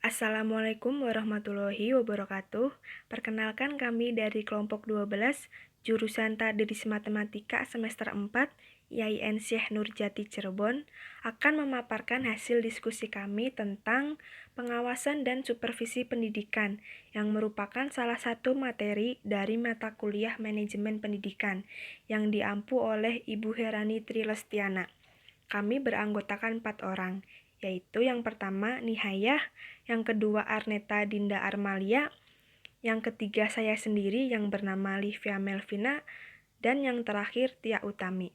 Assalamualaikum warahmatullahi wabarakatuh. Perkenalkan kami dari kelompok 12, jurusan Tadris Matematika semester 4, IAIN Syekh Nurjati Cirebon, akan memaparkan hasil diskusi kami tentang pengawasan dan supervisi pendidikan, yang merupakan salah satu materi dari mata kuliah manajemen pendidikan, yang diampu oleh Ibu Herani Trilestiana. Kami beranggotakan 4 orang, yaitu yang pertama Nihayah, yang kedua Arneta Dinda Armalia, yang ketiga saya sendiri yang bernama Livia Melvina, dan yang terakhir Tia Utami.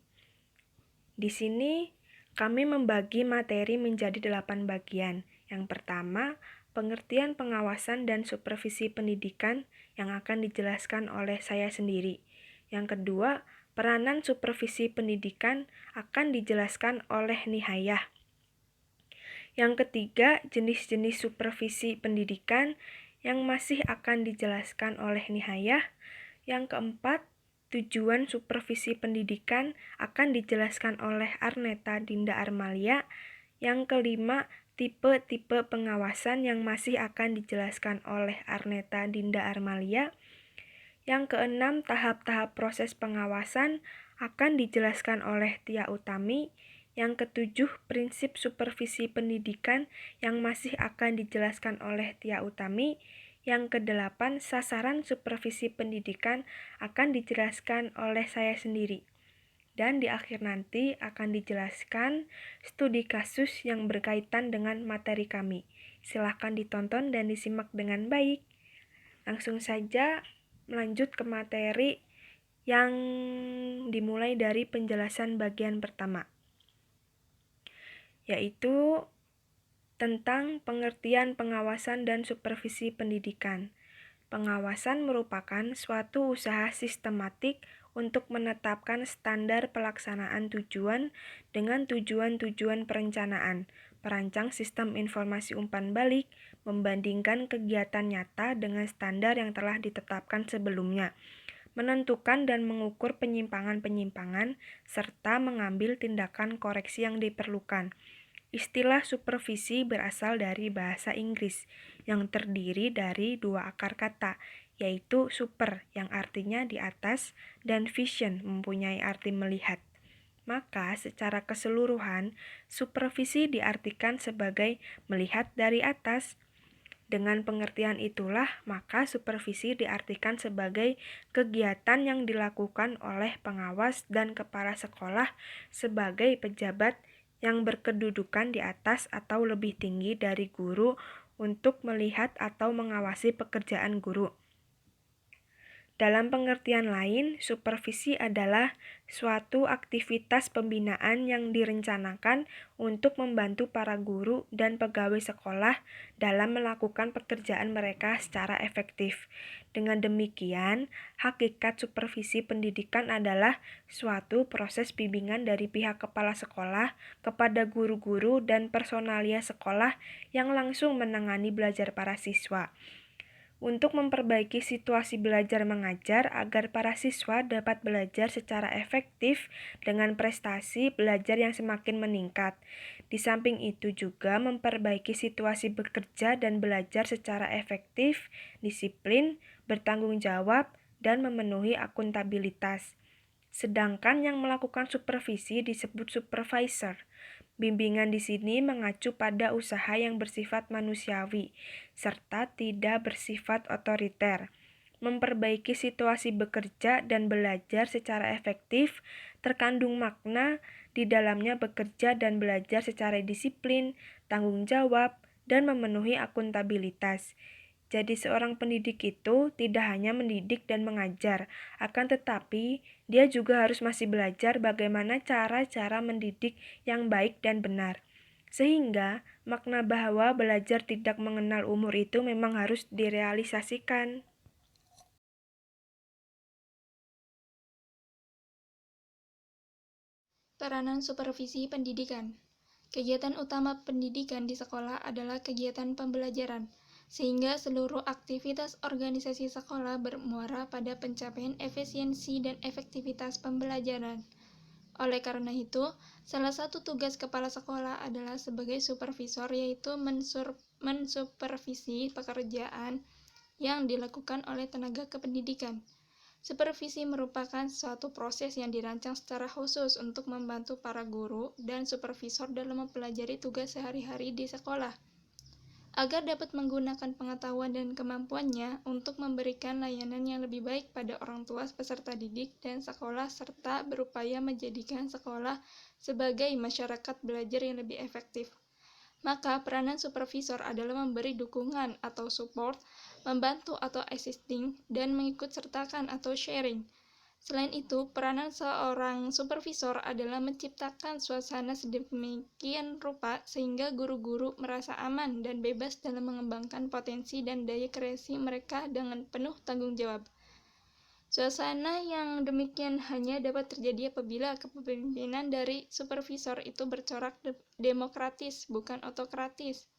Di sini kami membagi materi menjadi 8 bagian. Yang pertama, pengertian pengawasan dan supervisi pendidikan yang akan dijelaskan oleh saya sendiri. Yang kedua, peranan supervisi pendidikan akan dijelaskan oleh Nihayah. Yang ketiga, jenis-jenis supervisi pendidikan yang masih akan dijelaskan oleh Nihayah. Yang keempat, tujuan supervisi pendidikan akan dijelaskan oleh Arneta Dinda Armalia. Yang kelima, tipe-tipe pengawasan yang masih akan dijelaskan oleh Arneta Dinda Armalia. Yang keenam, tahap-tahap proses pengawasan akan dijelaskan oleh Tia Utami. Yang ketujuh, prinsip supervisi pendidikan yang masih akan dijelaskan oleh Tia Utami. Yang kedelapan, sasaran supervisi pendidikan akan dijelaskan oleh saya sendiri. Dan di akhir nanti akan dijelaskan studi kasus yang berkaitan dengan materi kami. Silahkan ditonton dan disimak dengan baik. Langsung saja melanjut ke materi yang dimulai dari penjelasan bagian pertama, yaitu tentang pengertian pengawasan dan supervisi pendidikan. Pengawasan merupakan suatu usaha sistematik untuk menetapkan standar pelaksanaan tujuan dengan tujuan-tujuan perencanaan, perancang sistem informasi umpan balik, membandingkan kegiatan nyata dengan standar yang telah ditetapkan sebelumnya, menentukan dan mengukur penyimpangan-penyimpangan, serta mengambil tindakan koreksi yang diperlukan. Istilah supervisi berasal dari bahasa Inggris yang terdiri dari 2 akar kata, yaitu super yang artinya di atas dan vision mempunyai arti melihat. Maka secara keseluruhan, supervisi diartikan sebagai melihat dari atas. Dengan pengertian itulah, maka supervisi diartikan sebagai kegiatan yang dilakukan oleh pengawas dan kepala sekolah sebagai pejabat yang berkedudukan di atas atau lebih tinggi dari guru untuk melihat atau mengawasi pekerjaan guru. Dalam pengertian lain, supervisi adalah suatu aktivitas pembinaan yang direncanakan untuk membantu para guru dan pegawai sekolah dalam melakukan pekerjaan mereka secara efektif. Dengan demikian, hakikat supervisi pendidikan adalah suatu proses bimbingan dari pihak kepala sekolah kepada guru-guru dan personalia sekolah yang langsung menangani belajar para siswa, untuk memperbaiki situasi belajar mengajar agar para siswa dapat belajar secara efektif dengan prestasi belajar yang semakin meningkat. Di samping itu juga memperbaiki situasi bekerja dan belajar secara efektif, disiplin, bertanggung jawab, dan memenuhi akuntabilitas. Sedangkan yang melakukan supervisi disebut supervisor. Bimbingan di sini mengacu pada usaha yang bersifat manusiawi, serta tidak bersifat otoriter. Memperbaiki situasi bekerja dan belajar secara efektif, terkandung makna di dalamnya bekerja dan belajar secara disiplin, tanggung jawab, dan memenuhi akuntabilitas. Jadi seorang pendidik itu tidak hanya mendidik dan mengajar, akan tetapi dia juga harus masih belajar bagaimana cara-cara mendidik yang baik dan benar. Sehingga makna bahwa belajar tidak mengenal umur itu memang harus direalisasikan. Peranan supervisi pendidikan. Kegiatan utama pendidikan di sekolah adalah kegiatan pembelajaran, sehingga seluruh aktivitas organisasi sekolah bermuara pada pencapaian efisiensi dan efektivitas pembelajaran. Oleh karena itu, salah satu tugas kepala sekolah adalah sebagai supervisor, yaitu mensupervisi pekerjaan yang dilakukan oleh tenaga kependidikan. Supervisi merupakan suatu proses yang dirancang secara khusus untuk membantu para guru dan supervisor dalam mempelajari tugas sehari-hari di sekolah, agar dapat menggunakan pengetahuan dan kemampuannya untuk memberikan layanan yang lebih baik pada orang tua peserta didik dan sekolah, serta berupaya menjadikan sekolah sebagai masyarakat belajar yang lebih efektif. Maka peranan supervisor adalah memberi dukungan atau support, membantu atau assisting, dan mengikut sertakan atau sharing. Selain itu, peranan seorang supervisor adalah menciptakan suasana sedemikian rupa sehingga guru-guru merasa aman dan bebas dalam mengembangkan potensi dan daya kreasi mereka dengan penuh tanggung jawab. Suasana yang demikian hanya dapat terjadi apabila kepemimpinan dari supervisor itu bercorak demokratis, bukan otokratis.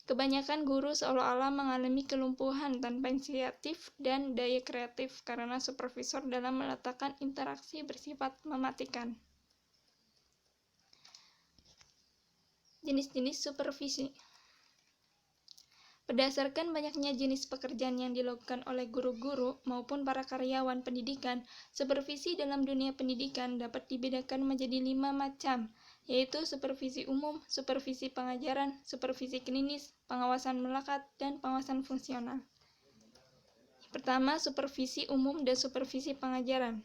Kebanyakan guru seolah-olah mengalami kelumpuhan tanpa inisiatif dan daya kreatif karena supervisor dalam meletakkan interaksi bersifat mematikan. Jenis-jenis supervisi. Berdasarkan banyaknya jenis pekerjaan yang dilakukan oleh guru-guru maupun para karyawan pendidikan, supervisi dalam dunia pendidikan dapat dibedakan menjadi 5 macam, yaitu supervisi umum, supervisi pengajaran, supervisi klinis, pengawasan melekat, dan pengawasan fungsional. Pertama, supervisi umum dan supervisi pengajaran.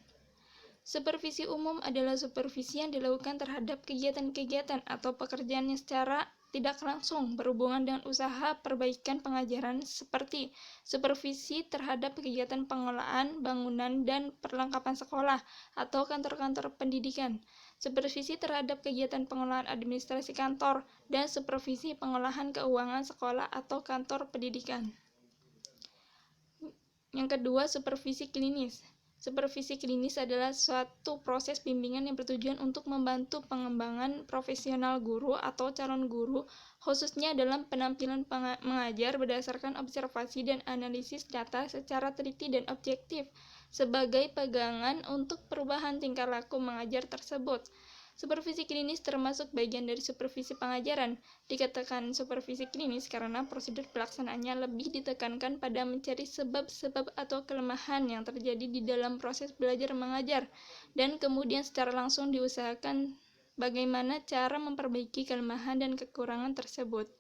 Supervisi umum adalah supervisi yang dilakukan terhadap kegiatan-kegiatan atau pekerjaan yang secara tidak langsung berhubungan dengan usaha perbaikan pengajaran, seperti supervisi terhadap kegiatan pengelolaan bangunan dan perlengkapan sekolah atau kantor-kantor pendidikan, supervisi terhadap kegiatan pengelolaan administrasi kantor, dan supervisi pengolahan keuangan sekolah atau kantor pendidikan. Yang kedua, supervisi klinis. Supervisi klinis adalah suatu proses bimbingan yang bertujuan untuk membantu pengembangan profesional guru atau calon guru, khususnya dalam penampilan mengajar berdasarkan observasi dan analisis data secara teliti dan objektif, sebagai pegangan untuk perubahan tingkah laku mengajar tersebut. Supervisi klinis termasuk bagian dari supervisi pengajaran. Dikatakan supervisi klinis karena prosedur pelaksanaannya lebih ditekankan pada mencari sebab-sebab atau kelemahan yang terjadi di dalam proses belajar mengajar, dan kemudian secara langsung diusahakan bagaimana cara memperbaiki kelemahan dan kekurangan tersebut.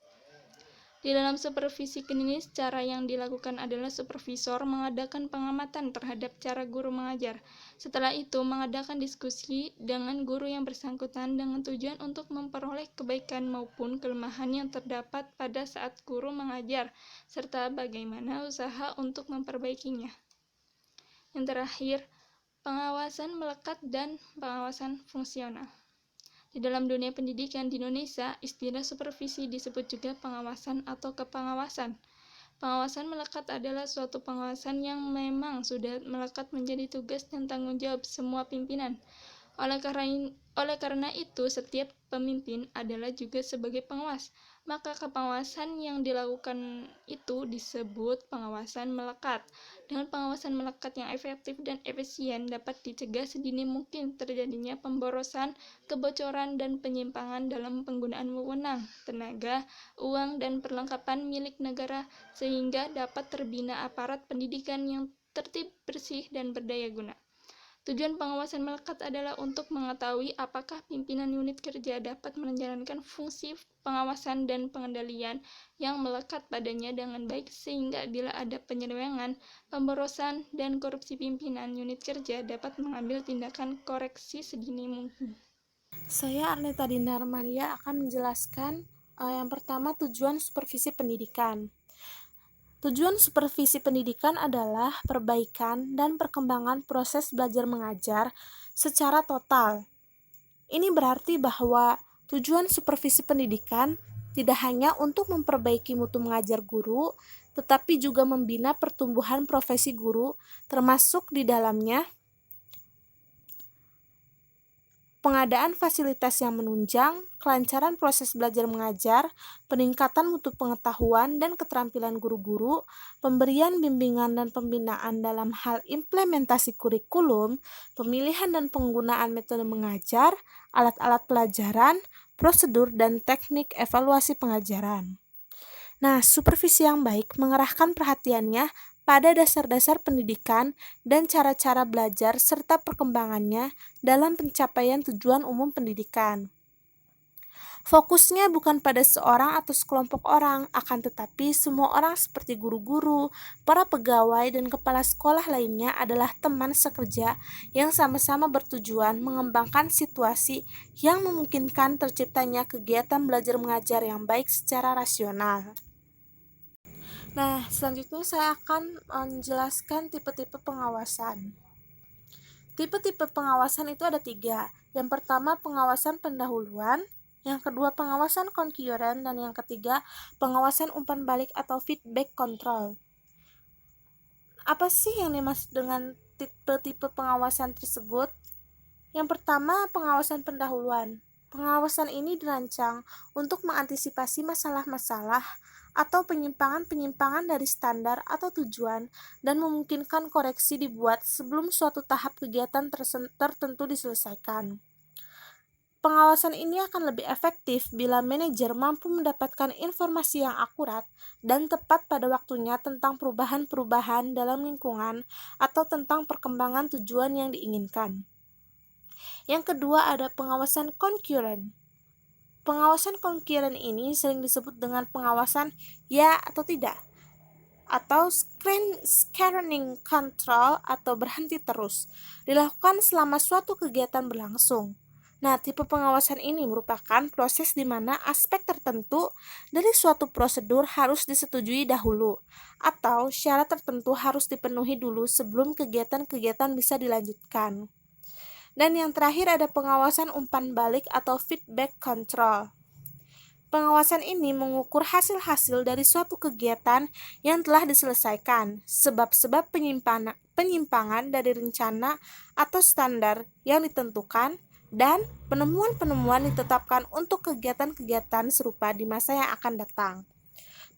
Di dalam supervisi klinis, cara yang dilakukan adalah supervisor mengadakan pengamatan terhadap cara guru mengajar. Setelah itu, mengadakan diskusi dengan guru yang bersangkutan dengan tujuan untuk memperoleh kebaikan maupun kelemahan yang terdapat pada saat guru mengajar, serta bagaimana usaha untuk memperbaikinya. Yang terakhir, pengawasan melekat dan pengawasan fungsional. Di dalam dunia pendidikan di Indonesia, istilah supervisi disebut juga pengawasan atau kepengawasan. Pengawasan melekat adalah suatu pengawasan yang memang sudah melekat menjadi tugas dan tanggung jawab semua pimpinan. Oleh karena itu, setiap pemimpin adalah juga sebagai pengawas. Maka kepengawasan yang dilakukan itu disebut pengawasan melekat. Dengan pengawasan melekat yang efektif dan efisien dapat dicegah sedini mungkin terjadinya pemborosan, kebocoran, dan penyimpangan dalam penggunaan wewenang, tenaga, uang, dan perlengkapan milik negara, sehingga dapat terbina aparat pendidikan yang tertib, bersih, dan berdaya guna. Tujuan pengawasan melekat adalah untuk mengetahui apakah pimpinan unit kerja dapat menjalankan fungsi pengawasan dan pengendalian yang melekat padanya dengan baik, sehingga bila ada penyelewengan, pemborosan, dan korupsi pimpinan unit kerja dapat mengambil tindakan koreksi sedini mungkin. Saya Arneta Dinda Armaria akan menjelaskan yang pertama, tujuan supervisi pendidikan. Tujuan supervisi pendidikan adalah perbaikan dan perkembangan proses belajar mengajar secara total. Ini berarti bahwa tujuan supervisi pendidikan tidak hanya untuk memperbaiki mutu mengajar guru, tetapi juga membina pertumbuhan profesi guru, termasuk di dalamnya pengadaan fasilitas yang menunjang, kelancaran proses belajar mengajar, peningkatan mutu pengetahuan dan keterampilan guru-guru, pemberian bimbingan dan pembinaan dalam hal implementasi kurikulum, pemilihan dan penggunaan metode mengajar, alat-alat pelajaran, prosedur dan teknik evaluasi pengajaran. Nah, supervisi yang baik mengerahkan perhatiannya pada dasar-dasar pendidikan dan cara-cara belajar serta perkembangannya dalam pencapaian tujuan umum pendidikan. Fokusnya bukan pada seorang atau sekelompok orang, akan tetapi semua orang seperti guru-guru, para pegawai, dan kepala sekolah lainnya adalah teman sekerja yang sama-sama bertujuan mengembangkan situasi yang memungkinkan terciptanya kegiatan belajar mengajar yang baik secara rasional. Nah, selanjutnya saya akan menjelaskan tipe-tipe pengawasan. Tipe-tipe pengawasan itu ada 3. Yang pertama, pengawasan pendahuluan. Yang kedua, pengawasan konkuren. Dan yang ketiga, pengawasan umpan balik atau feedback control. Apa sih yang dimaksud dengan tipe-tipe pengawasan tersebut? Yang pertama, pengawasan pendahuluan. Pengawasan ini dirancang untuk mengantisipasi masalah-masalah atau penyimpangan-penyimpangan dari standar atau tujuan dan memungkinkan koreksi dibuat sebelum suatu tahap kegiatan tertentu diselesaikan. Pengawasan ini akan lebih efektif bila manajer mampu mendapatkan informasi yang akurat dan tepat pada waktunya tentang perubahan-perubahan dalam lingkungan atau tentang perkembangan tujuan yang diinginkan. Yang kedua ada pengawasan konkuren. Pengawasan konkuren ini sering disebut dengan pengawasan ya atau tidak, atau screening control atau berhenti terus, dilakukan selama suatu kegiatan berlangsung. Nah, tipe pengawasan ini merupakan proses di mana aspek tertentu dari suatu prosedur harus disetujui dahulu, atau syarat tertentu harus dipenuhi dulu sebelum kegiatan-kegiatan bisa dilanjutkan. Dan yang terakhir ada pengawasan umpan balik atau feedback control. Pengawasan ini mengukur hasil-hasil dari suatu kegiatan yang telah diselesaikan, sebab-sebab penyimpangan dari rencana atau standar yang ditentukan, dan penemuan-penemuan ditetapkan untuk kegiatan-kegiatan serupa di masa yang akan datang.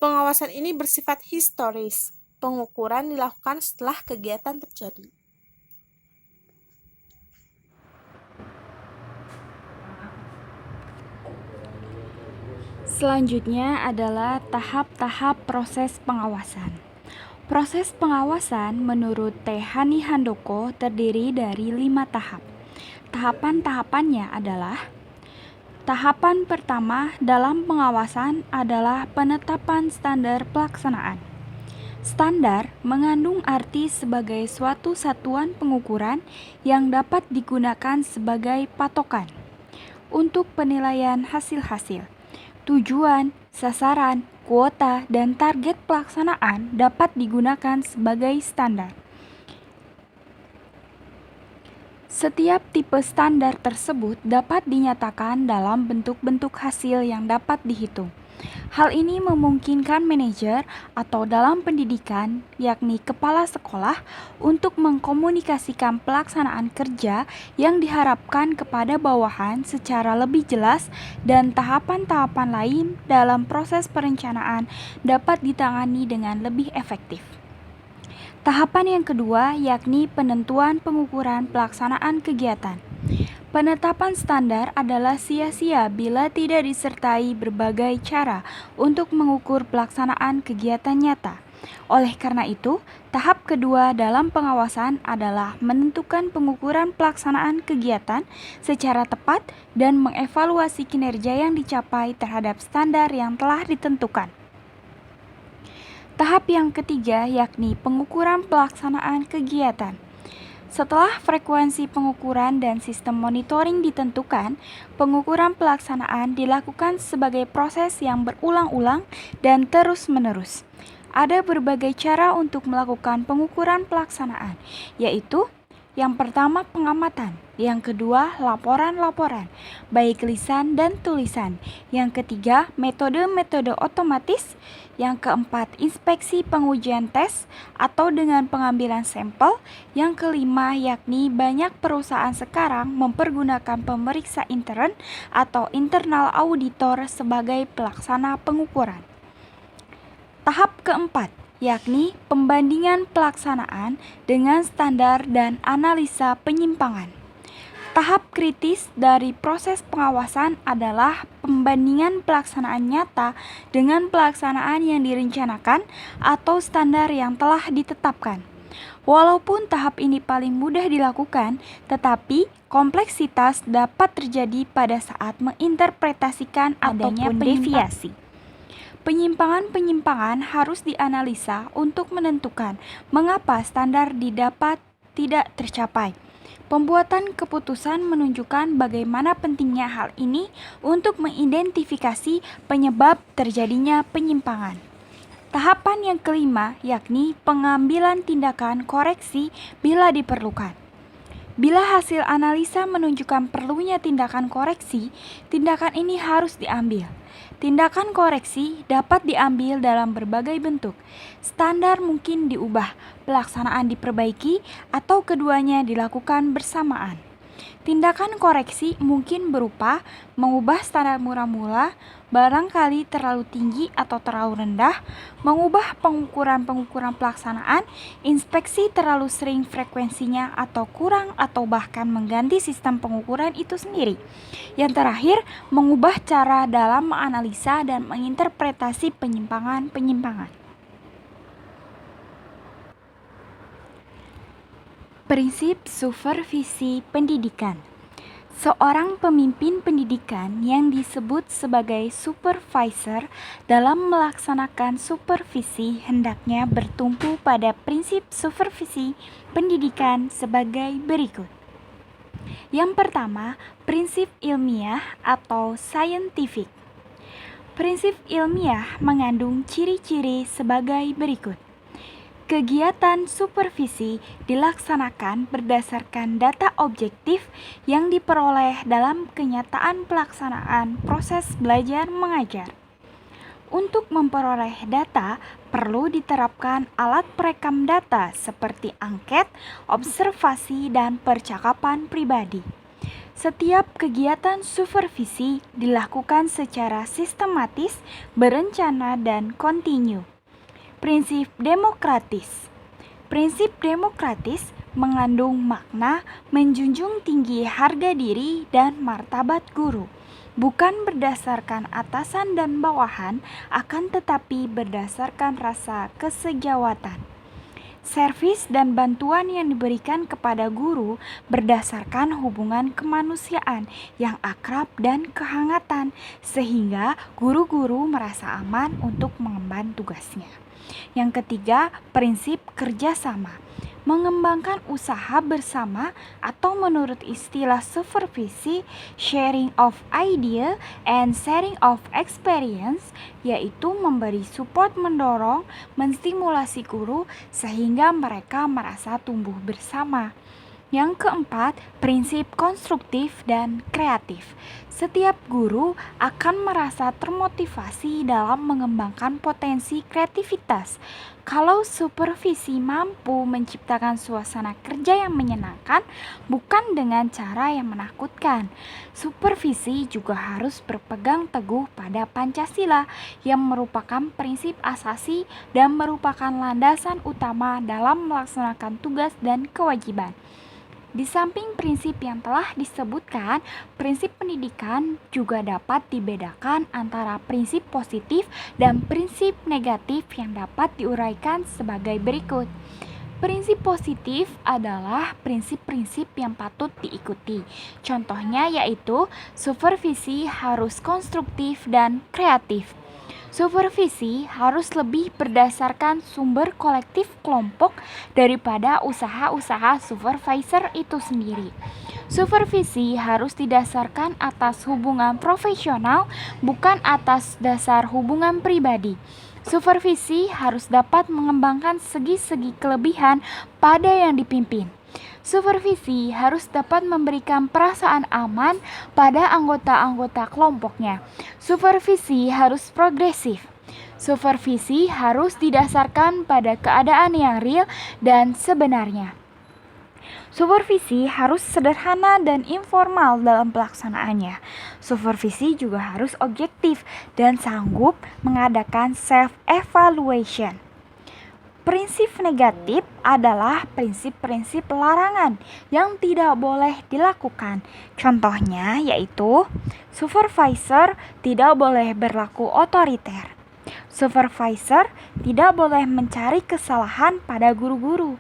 Pengawasan ini bersifat historis. Pengukuran dilakukan setelah kegiatan terjadi. Selanjutnya adalah tahap-tahap proses pengawasan. Proses pengawasan menurut T. Hani Handoko terdiri dari 5 tahap. Tahapan-tahapannya adalah: tahapan pertama dalam pengawasan adalah penetapan standar pelaksanaan. Standar mengandung arti sebagai suatu satuan pengukuran yang dapat digunakan sebagai patokan untuk penilaian hasil-hasil. Tujuan, sasaran, kuota, dan target pelaksanaan dapat digunakan sebagai standar. Setiap tipe standar tersebut dapat dinyatakan dalam bentuk-bentuk hasil yang dapat dihitung. Hal ini memungkinkan manajer atau dalam pendidikan, yakni kepala sekolah, untuk mengkomunikasikan pelaksanaan kerja yang diharapkan kepada bawahan secara lebih jelas, dan tahapan-tahapan lain dalam proses perencanaan dapat ditangani dengan lebih efektif. Tahapan yang kedua yakni penentuan pengukuran pelaksanaan kegiatan. Penetapan standar adalah sia-sia bila tidak disertai berbagai cara untuk mengukur pelaksanaan kegiatan nyata. Oleh karena itu, tahap kedua dalam pengawasan adalah menentukan pengukuran pelaksanaan kegiatan secara tepat dan mengevaluasi kinerja yang dicapai terhadap standar yang telah ditentukan. Tahap yang ketiga yakni pengukuran pelaksanaan kegiatan. Setelah frekuensi pengukuran dan sistem monitoring ditentukan, pengukuran pelaksanaan dilakukan sebagai proses yang berulang-ulang dan terus-menerus. Ada berbagai cara untuk melakukan pengukuran pelaksanaan, yaitu Yang pertama pengamatan, yang kedua laporan-laporan, baik lisan dan tulisan. Yang ketiga metode-metode otomatis. Yang keempat inspeksi pengujian tes atau dengan pengambilan sampel. Yang kelima yakni banyak perusahaan sekarang mempergunakan pemeriksa intern atau internal auditor sebagai pelaksana pengukuran. Tahap keempat yakni pembandingan pelaksanaan dengan standar dan analisa penyimpangan. Tahap kritis dari proses pengawasan adalah pembandingan pelaksanaan nyata dengan pelaksanaan yang direncanakan atau standar yang telah ditetapkan. Walaupun tahap ini paling mudah dilakukan, tetapi kompleksitas dapat terjadi pada saat menginterpretasikan ataupun deviasi. Penyimpangan-penyimpangan harus dianalisa untuk menentukan mengapa standar didapat tidak tercapai. Pembuatan keputusan menunjukkan bagaimana pentingnya hal ini untuk mengidentifikasi penyebab terjadinya penyimpangan. Tahapan yang kelima yakni pengambilan tindakan koreksi bila diperlukan. Bila hasil analisa menunjukkan perlunya tindakan koreksi, tindakan ini harus diambil. Tindakan koreksi dapat diambil dalam berbagai bentuk. Standar mungkin diubah, pelaksanaan diperbaiki, atau keduanya dilakukan bersamaan. Tindakan koreksi mungkin berupa mengubah standar mula-mula, barangkali terlalu tinggi atau terlalu rendah, mengubah pengukuran-pengukuran pelaksanaan, inspeksi terlalu sering frekuensinya atau kurang, atau bahkan mengganti sistem pengukuran itu sendiri. Yang terakhir, mengubah cara dalam menganalisa dan menginterpretasi penyimpangan-penyimpangan. Prinsip supervisi pendidikan. Seorang pemimpin pendidikan yang disebut sebagai supervisor dalam melaksanakan supervisi hendaknya bertumpu pada prinsip supervisi pendidikan sebagai berikut. Yang pertama, prinsip ilmiah atau scientific. Prinsip ilmiah mengandung ciri-ciri sebagai berikut. Kegiatan supervisi dilaksanakan berdasarkan data objektif yang diperoleh dalam kenyataan pelaksanaan proses belajar mengajar. Untuk memperoleh data, perlu diterapkan alat perekam data seperti angket, observasi, dan percakapan pribadi. Setiap kegiatan supervisi dilakukan secara sistematis, berencana, dan kontinu. Prinsip demokratis. Prinsip demokratis mengandung makna menjunjung tinggi harga diri dan martabat guru, bukan berdasarkan atasan dan bawahan, akan tetapi berdasarkan rasa kesejawatan. Servis dan bantuan yang diberikan kepada guru berdasarkan hubungan kemanusiaan yang akrab dan kehangatan, sehingga guru-guru merasa aman untuk mengemban tugasnya. Yang ketiga, prinsip kerjasama. Mengembangkan usaha bersama atau menurut istilah supervisi, sharing of idea and sharing of experience, yaitu memberi support, mendorong, menstimulasi guru sehingga mereka merasa tumbuh bersama. Yang keempat, prinsip konstruktif dan kreatif. Setiap guru akan merasa termotivasi dalam mengembangkan potensi kreativitas. Kalau supervisi mampu menciptakan suasana kerja yang menyenangkan, bukan dengan cara yang menakutkan. Supervisi juga harus berpegang teguh pada Pancasila yang merupakan prinsip asasi dan merupakan landasan utama dalam melaksanakan tugas dan kewajiban. Di samping prinsip yang telah disebutkan, prinsip pendidikan juga dapat dibedakan antara prinsip positif dan prinsip negatif yang dapat diuraikan sebagai berikut. Prinsip positif adalah prinsip-prinsip yang patut diikuti. Contohnya yaitu supervisi harus konstruktif dan kreatif. Supervisi harus lebih berdasarkan sumber kolektif kelompok daripada usaha-usaha supervisor itu sendiri. Supervisi harus didasarkan atas hubungan profesional, bukan atas dasar hubungan pribadi. Supervisi harus dapat mengembangkan segi-segi kelebihan pada yang dipimpin. Supervisi harus dapat memberikan perasaan aman pada anggota-anggota kelompoknya. Supervisi harus progresif. Supervisi harus didasarkan pada keadaan yang real dan sebenarnya. Supervisi harus sederhana dan informal dalam pelaksanaannya. Supervisi juga harus objektif dan sanggup mengadakan self-evaluation. Prinsip negatif adalah prinsip-prinsip larangan yang tidak boleh dilakukan. Contohnya yaitu supervisor tidak boleh berlaku otoriter. Supervisor tidak boleh mencari kesalahan pada guru-guru.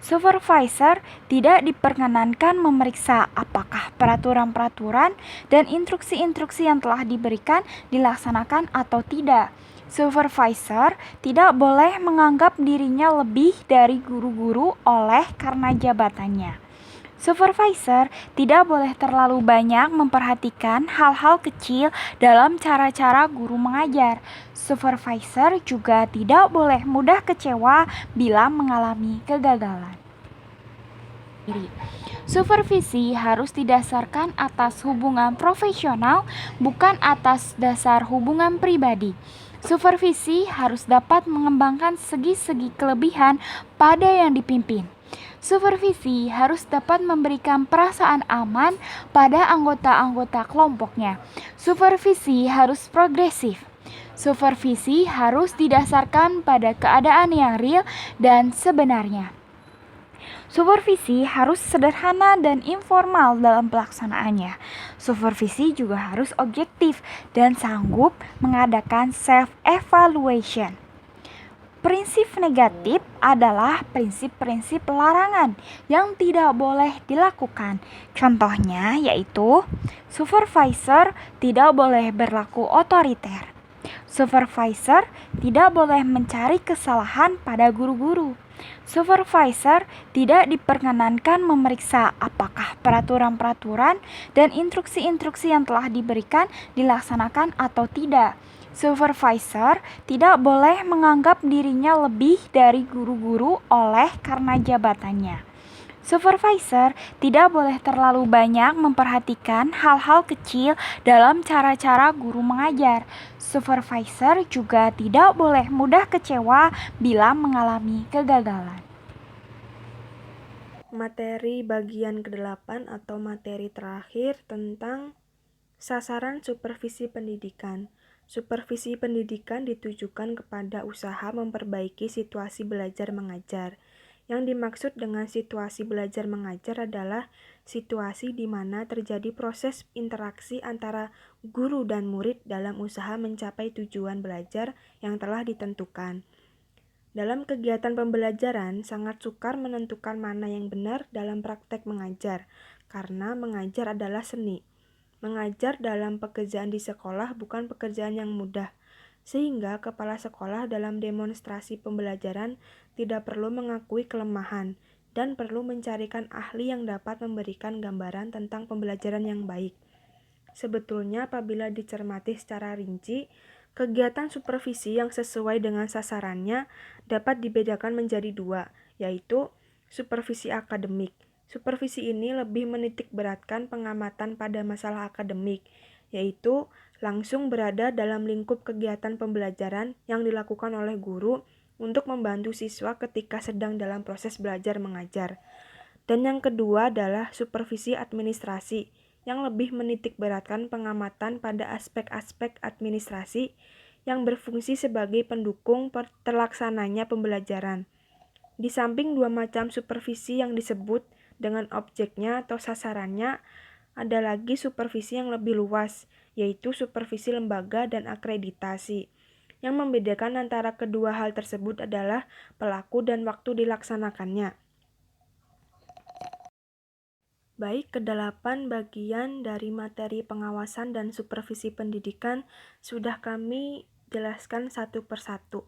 Supervisor tidak diperkenankan memeriksa apakah peraturan-peraturan dan instruksi-instruksi yang telah diberikan dilaksanakan atau tidak. Supervisor tidak boleh menganggap dirinya lebih dari guru-guru oleh karena jabatannya. Supervisor tidak boleh terlalu banyak memperhatikan hal-hal kecil dalam cara-cara guru mengajar. Supervisor juga tidak boleh mudah kecewa bila mengalami kegagalan. Supervisi harus didasarkan atas hubungan profesional, bukan atas dasar hubungan pribadi. Supervisi harus dapat mengembangkan segi-segi kelebihan pada yang dipimpin. Supervisi harus dapat memberikan perasaan aman pada anggota-anggota kelompoknya. Supervisi harus progresif. Supervisi harus didasarkan pada keadaan yang real dan sebenarnya. Supervisi harus sederhana dan informal dalam pelaksanaannya. Supervisi juga harus objektif dan sanggup mengadakan self-evaluation. Prinsip negatif adalah prinsip-prinsip larangan yang tidak boleh dilakukan. Contohnya yaitu supervisor tidak boleh berlaku otoriter. Supervisor tidak boleh mencari kesalahan pada guru-guru. Supervisor tidak diperkenankan memeriksa apakah peraturan-peraturan dan instruksi-instruksi yang telah diberikan dilaksanakan atau tidak. Supervisor tidak boleh menganggap dirinya lebih dari guru-guru oleh karena jabatannya. Supervisor tidak boleh terlalu banyak memperhatikan hal-hal kecil dalam cara-cara guru mengajar. Supervisor juga tidak boleh mudah kecewa bila mengalami kegagalan. Materi bagian ke-8 atau materi terakhir tentang sasaran supervisi pendidikan. Supervisi pendidikan ditujukan kepada usaha memperbaiki situasi belajar mengajar. Yang dimaksud dengan situasi belajar mengajar adalah situasi di mana terjadi proses interaksi antara guru dan murid dalam usaha mencapai tujuan belajar yang telah ditentukan. Dalam kegiatan pembelajaran, sangat sukar menentukan mana yang benar dalam praktek mengajar, karena mengajar adalah seni. Mengajar dalam pekerjaan di sekolah bukan pekerjaan yang mudah, sehingga kepala sekolah dalam demonstrasi pembelajaran tidak perlu mengakui kelemahan dan perlu mencarikan ahli yang dapat memberikan gambaran tentang pembelajaran yang baik. Sebetulnya apabila dicermati secara rinci, kegiatan supervisi yang sesuai dengan sasarannya dapat dibedakan menjadi dua, yaitu supervisi akademik. Supervisi ini lebih menitikberatkan pengamatan pada masalah akademik, yaitu langsung berada dalam lingkup kegiatan pembelajaran yang dilakukan oleh guru untuk membantu siswa ketika sedang dalam proses belajar mengajar. Dan yang kedua adalah supervisi administrasi, yang lebih menitikberatkan pengamatan pada aspek-aspek administrasi yang berfungsi sebagai pendukung terlaksananya pembelajaran. Di samping dua macam supervisi yang disebut dengan objeknya atau sasarannya, ada lagi supervisi yang lebih luas, yaitu supervisi lembaga dan akreditasi. Yang membedakan antara kedua hal tersebut adalah pelaku dan waktu dilaksanakannya. Baik, ke-8 bagian dari materi pengawasan dan supervisi pendidikan sudah kami jelaskan satu persatu.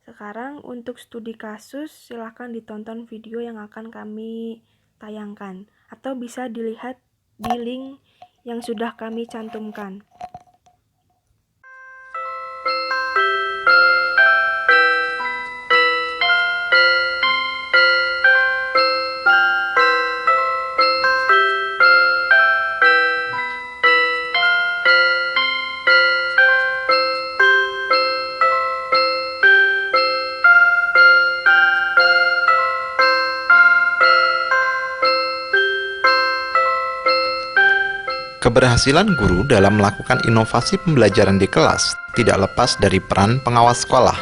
Sekarang untuk studi kasus silakan ditonton video yang akan kami tayangkan atau bisa dilihat di link yang sudah kami cantumkan. Keberhasilan guru dalam melakukan inovasi pembelajaran di kelas tidak lepas dari peran pengawas sekolah.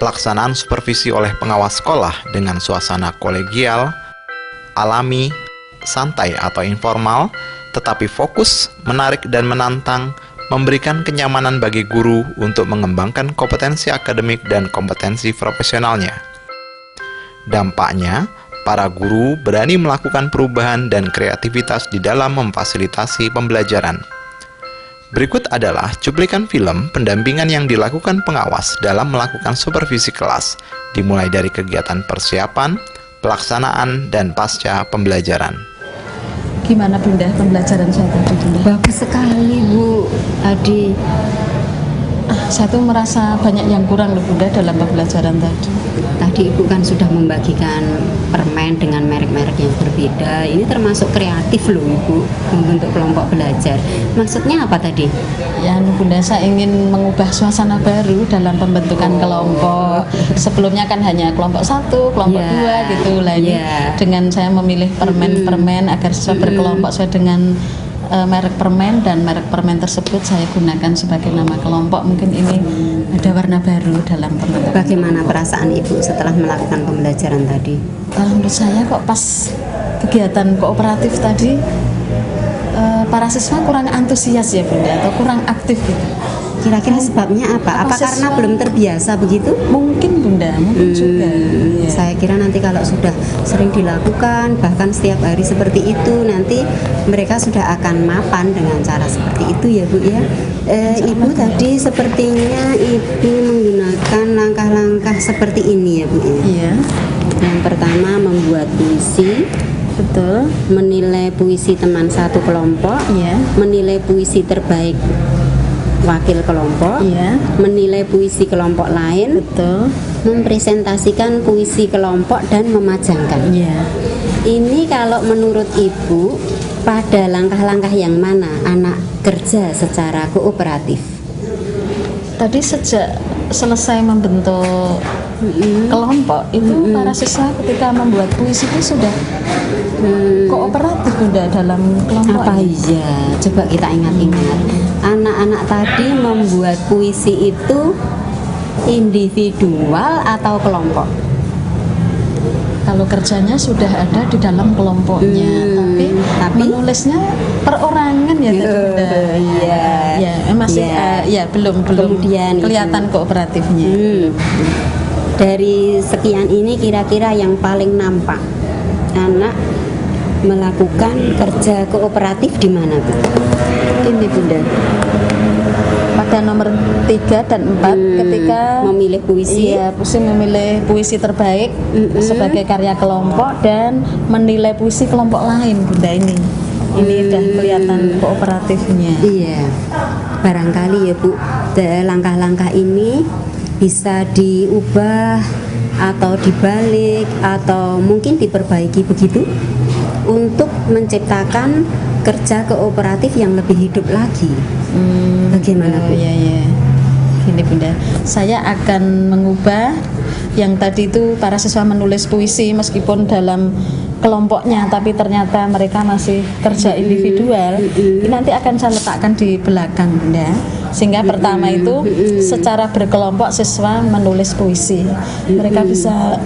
Pelaksanaan supervisi oleh pengawas sekolah dengan suasana kolegial, alami, santai atau informal, tetapi fokus, menarik dan menantang, memberikan kenyamanan bagi guru untuk mengembangkan kompetensi akademik dan kompetensi profesionalnya. Dampaknya, para guru berani melakukan perubahan dan kreativitas di dalam memfasilitasi pembelajaran. Berikut adalah cuplikan film pendampingan yang dilakukan pengawas dalam melakukan supervisi kelas, dimulai dari kegiatan persiapan, pelaksanaan, dan pasca pembelajaran. Gimana Bunda pembelajaran saya tadi Bunda? Bagus sekali Bu Adi. Saya tuh merasa banyak yang kurang loh Bunda dalam pembelajaran tadi. Tadi Ibu kan sudah membagikan permen dengan merek-merek yang berbeda. Ini termasuk kreatif loh Ibu membentuk kelompok belajar. Maksudnya apa tadi? Ya Bunda, saya ingin mengubah suasana baru dalam pembentukan kelompok. Sebelumnya kan hanya kelompok 1, kelompok 2 gitu lah ini. Dengan saya memilih permen-permen agar siswa berkelompok sesuai dengan merek permen, dan merek permen tersebut saya gunakan sebagai nama kelompok. Mungkin ini ada warna baru dalam pembentukan. Bagaimana perasaan Ibu setelah melakukan pembelajaran tadi? Kalau menurut saya kok pas kegiatan kooperatif tadi para siswa kurang antusias ya Bunda, atau kurang aktif gitu. Kira-kira sebabnya apa? Apa karena belum terbiasa begitu? Mungkin Bunda, mungkin juga. Ya. Saya kira nanti kalau sudah sering dilakukan, bahkan setiap hari seperti itu, nanti mereka sudah akan mapan dengan cara seperti itu ya Bu ya. Ibu tadi sepertinya Ibu menggunakan langkah-langkah seperti ini ya Bu ya. Iya. Yang pertama membuat puisi. Betul. Menilai puisi teman satu kelompok. Iya. Menilai puisi terbaik wakil kelompok, menilai puisi kelompok lain, betul, mempresentasikan puisi kelompok dan memajangkan. Ini kalau menurut Ibu, pada langkah-langkah yang mana anak kerja secara kooperatif? Tadi sejak selesai membentuk kelompok itu para siswa ketika membuat puisi itu sudah kooperatif Bunda dalam kelompok. Apa iya? Coba kita ingat-ingat. Anak-anak tadi membuat puisi itu individual atau kelompok? Kalau kerjanya sudah ada di dalam kelompoknya, tapi menulisnya perorangan ya Bunda. Belum kemudian kelihatan kooperatifnya. Dari sekian ini kira-kira yang paling nampak anak melakukan kerja kooperatif di mana Bu? Ini Bunda, pada nomor 3 dan 4 ketika memilih puisi, memilih puisi terbaik sebagai karya kelompok dan menilai puisi kelompok lain Bunda. Ini udah kelihatan kooperatifnya. Iya, barangkali ya Bu, langkah-langkah ini bisa diubah atau dibalik atau mungkin diperbaiki begitu untuk menciptakan kerja kooperatif yang lebih hidup lagi. Bagaimana Bu? Gini Bunda, saya akan mengubah yang tadi itu para siswa menulis puisi meskipun dalam kelompoknya, tapi ternyata mereka masih kerja individual. Ini nanti akan saya letakkan di belakang Bunda, sehingga pertama itu secara berkelompok siswa menulis puisi. Mereka bisa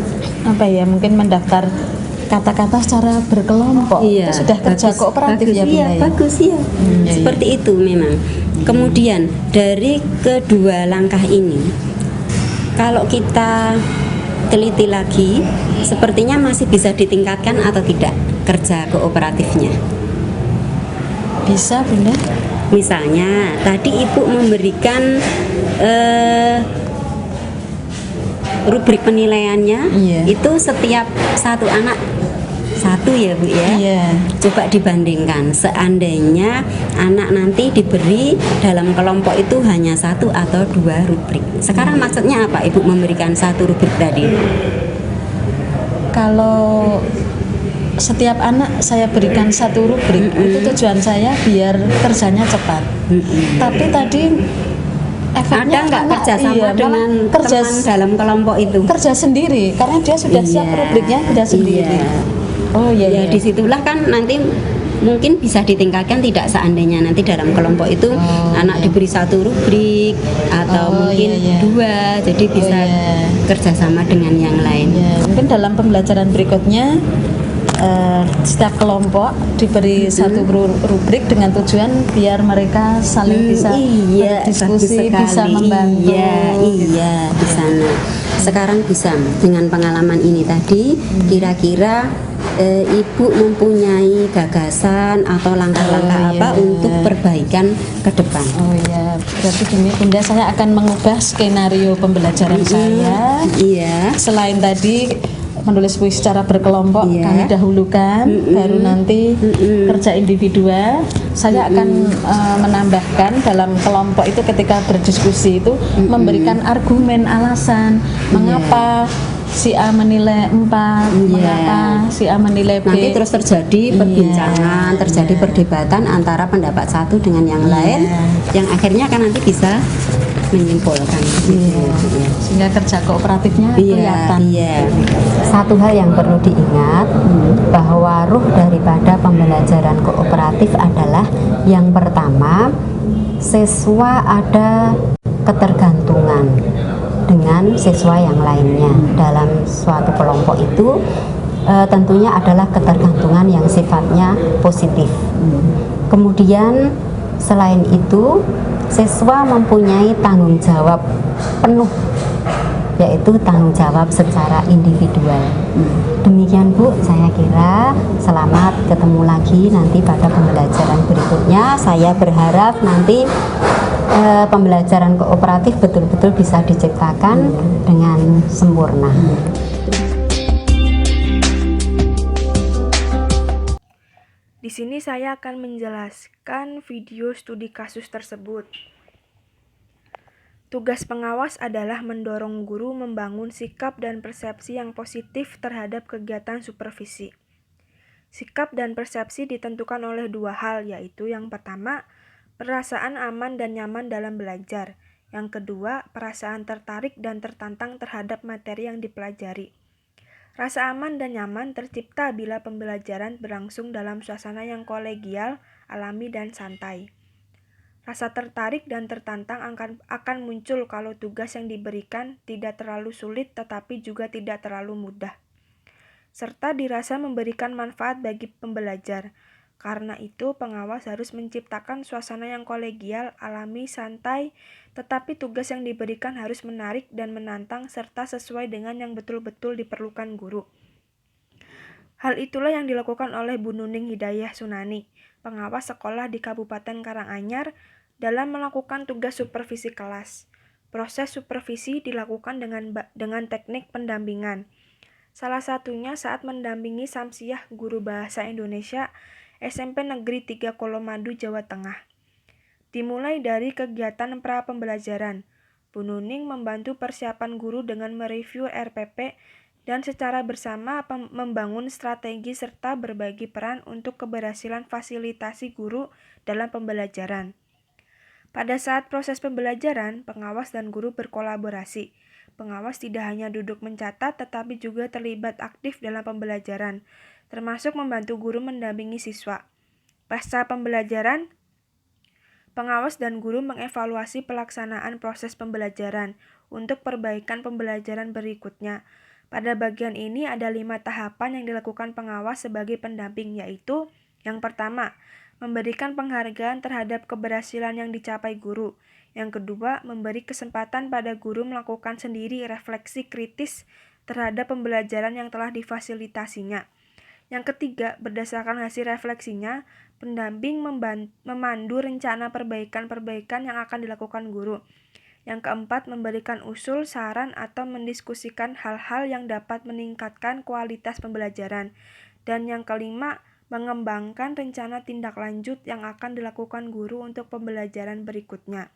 mungkin mendaftar kata-kata secara berkelompok. Itu sudah kerja kooperatif ya Bunda. Bagus ya. Seperti itu memang. Kemudian dari kedua langkah ini, kalau kita teliti lagi, sepertinya masih bisa ditingkatkan atau tidak kerja kooperatifnya? Bisa Bunda. Misalnya tadi Ibu memberikan rubrik penilaiannya, itu setiap satu anak satu ya Bu ya. Coba dibandingkan, seandainya anak nanti diberi dalam kelompok itu hanya 1 atau 2 rubrik. Sekarang maksudnya apa Ibu memberikan 1 rubrik tadi? Kalau setiap anak saya berikan 1 rubrik, itu tujuan saya biar kerjanya cepat. Tapi tadi efeknya ada nggak kerja sama dengan teman dalam kelompok itu? Kerja sendiri, karena dia sudah siap rubriknya, dia sendiri. Disitulah kan nanti mungkin bisa ditingkatkan tidak seandainya nanti dalam kelompok itu anak diberi satu rubrik atau mungkin dua, jadi bisa kerjasama dengan yang lain. Mungkin dalam pembelajaran berikutnya setiap kelompok diberi satu rubrik dengan tujuan biar mereka saling bisa berdiskusi, bisa membantu. Iya, di sana. Sekarang bisa dengan pengalaman ini tadi, kira-kira Ibu mempunyai gagasan atau langkah-langkah apa untuk perbaikan ke depan? Oh iya, berarti gini Bunda, saya akan mengubah skenario pembelajaran saya. Iya. Selain tadi menulis puisi secara berkelompok, kami dahulukan, baru nanti kerja individual. Saya akan menambahkan dalam kelompok itu ketika berdiskusi itu memberikan argumen, alasan mengapa si A menilai 4, mengapa si A menilai B. Nanti terus terjadi perbincangan, terjadi perdebatan antara pendapat satu dengan yang lain, yang akhirnya kan nanti bisa menyimpulkan sehingga kerja kooperatifnya kelihatan. Satu hal yang perlu diingat bahwa ruh daripada pembelajaran kooperatif adalah yang pertama, siswa ada ketergantungan dengan siswa yang lainnya. Dalam suatu kelompok itu tentunya adalah ketergantungan yang sifatnya positif. Kemudian selain itu siswa mempunyai tanggung jawab penuh, yaitu tanggung jawab secara individual. Demikian Bu, saya kira selamat ketemu lagi nanti pada pembelajaran berikutnya. Saya berharap nanti pembelajaran kooperatif betul-betul bisa diciptakan dengan sempurna. Di sini saya akan menjelaskan video studi kasus tersebut. Tugas pengawas adalah mendorong guru membangun sikap dan persepsi yang positif terhadap kegiatan supervisi. Sikap dan persepsi ditentukan oleh dua hal, yaitu yang pertama, perasaan aman dan nyaman dalam belajar. Yang kedua, perasaan tertarik dan tertantang terhadap materi yang dipelajari. Rasa aman dan nyaman tercipta bila pembelajaran berlangsung dalam suasana yang kolegial, alami, dan santai. Rasa tertarik dan tertantang akan muncul kalau tugas yang diberikan tidak terlalu sulit tetapi juga tidak terlalu mudah, serta dirasa memberikan manfaat bagi pembelajar. Karena itu, pengawas harus menciptakan suasana yang kolegial, alami, santai, tetapi tugas yang diberikan harus menarik dan menantang serta sesuai dengan yang betul-betul diperlukan guru. Hal itulah yang dilakukan oleh Bu Nuning Hidayah Sunani, pengawas sekolah di Kabupaten Karanganyar, dalam melakukan tugas supervisi kelas. Proses supervisi dilakukan dengan teknik pendampingan. Salah satunya saat mendampingi Samsiah Guru Bahasa Indonesia SMP Negeri 3 Kolomadu, Jawa Tengah. Dimulai dari kegiatan pra-pembelajaran, Bu Nuning membantu persiapan guru dengan mereview RPP dan secara bersama membangun strategi serta berbagi peran untuk keberhasilan fasilitasi guru dalam pembelajaran. Pada saat proses pembelajaran, pengawas dan guru berkolaborasi. Pengawas tidak hanya duduk mencatat tetapi juga terlibat aktif dalam pembelajaran, termasuk membantu guru mendampingi siswa. Pasca pembelajaran, pengawas dan guru mengevaluasi pelaksanaan proses pembelajaran untuk perbaikan pembelajaran berikutnya. Pada bagian ini ada 5 tahapan yang dilakukan pengawas sebagai pendamping, yaitu yang pertama, memberikan penghargaan terhadap keberhasilan yang dicapai guru. Yang kedua, memberi kesempatan pada guru melakukan sendiri refleksi kritis terhadap pembelajaran yang telah difasilitasinya. Yang ketiga, berdasarkan hasil refleksinya, pendamping memandu rencana perbaikan-perbaikan yang akan dilakukan guru. Yang keempat, memberikan usul, saran, atau mendiskusikan hal-hal yang dapat meningkatkan kualitas pembelajaran. Dan yang kelima, mengembangkan rencana tindak lanjut yang akan dilakukan guru untuk pembelajaran berikutnya.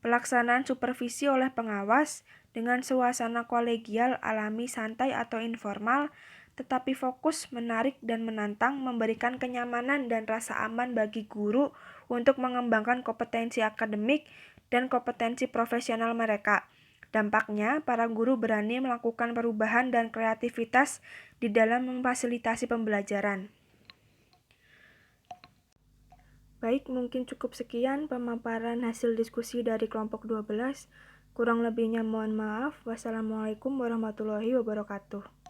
Pelaksanaan supervisi oleh pengawas dengan suasana kolegial, alami, santai, atau informal, tetapi fokus, menarik, dan menantang, memberikan kenyamanan dan rasa aman bagi guru untuk mengembangkan kompetensi akademik dan kompetensi profesional mereka. Dampaknya, para guru berani melakukan perubahan dan kreativitas di dalam memfasilitasi pembelajaran. Baik, mungkin cukup sekian pemaparan hasil diskusi dari kelompok 12. Kurang lebihnya mohon maaf. Wassalamualaikum warahmatullahi wabarakatuh.